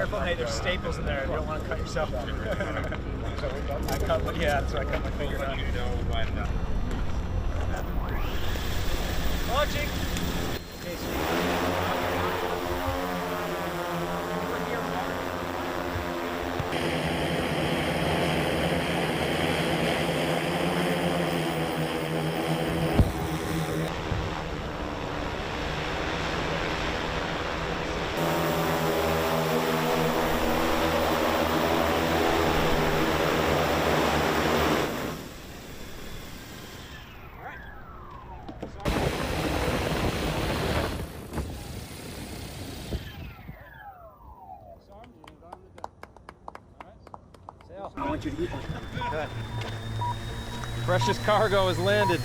careful. Hey, there's staples in there. You don't want to cut yourself. Yeah, that's why I cut my finger down. You know when. Launching. I want you to eat one. Good. Precious cargo has landed.